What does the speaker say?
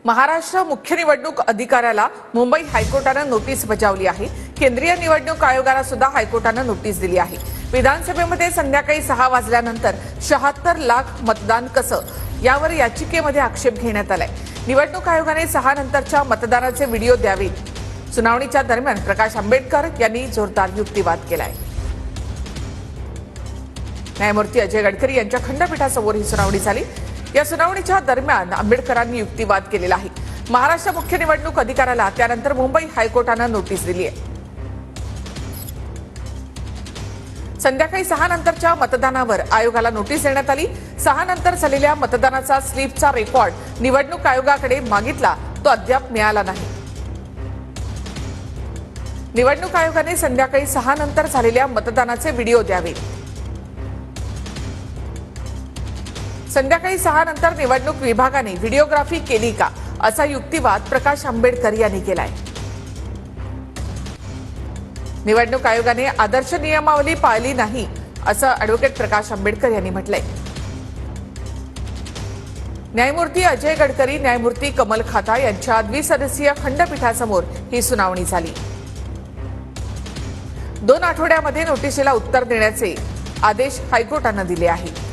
महाराष्ट्र मुख्य निवडणूक अधिकाऱ्याला मुंबई हायकोर्टानं नोटीस बजावली आहे। केंद्रीय निवडणूक आयोगाला सुद्धा हायकोर्टानं नोटीस दिली आहे। विधानसभेमध्ये संध्याकाळी 6 वाजल्यानंतर 76 लाख मतदान कसं यावर याचिकेमध्ये आक्षेप घेण्यात आलाय। निवडणूक आयोगाने 6 नंतरच्या मतदानाचे व्हिडिओ द्यावेत। सुनावणीच्या दरम्यान प्रकाश आंबेडकर यांनी जोरदार युक्तिवाद केलाय। न्यायमूर्ती अजय गडकरी यांच्या खंडपीठासमोर ही सुनावणी झाली। या सुनावणीच्या दरम्यान आंबेडकरांनी युक्तिवाद केलेला आहे। महाराष्ट्र मुख्य निवडणूक अधिकाऱ्याला त्यानंतर मुंबई हायकोर्टानं नोटीस दिली आहे। संध्याकाळी 6 नंतरच्या मतदानावर आयोगाला नोटीस देण्यात आली। 6 नंतर झालेल्या मतदानाचा स्लिपचा रेकॉर्ड निवडणूक आयोगाकडे मागितला, तो अद्याप मिळाला नाही। निवडणूक आयोगाने संध्याकाळी 6 नंतर झालेल्या मतदानाचे व्हिडिओ द्यावे। संध्याकाळी 6 नंतर निवडणूक विभागाने व्हिडिओग्राफी केली का, असा युक्तिवाद प्रकाश आंबेडकर यांनी केलाय। निवडणूक आयोगाने आदर्श नियमावली पाळली नाही, असं अॅडव्होकेट प्रकाश आंबेडकर यांनी म्हटलंय। न्यायमूर्ती अजय गडकरी, न्यायमूर्ती कमल खाता यांच्या द्विसदस्यीय खंडपीठासमोर ही सुनावणी झाली। 2 आठवड्यामध्ये नोटीसीला उत्तर देण्याचे आदेश हायकोर्टानं दिले आहे।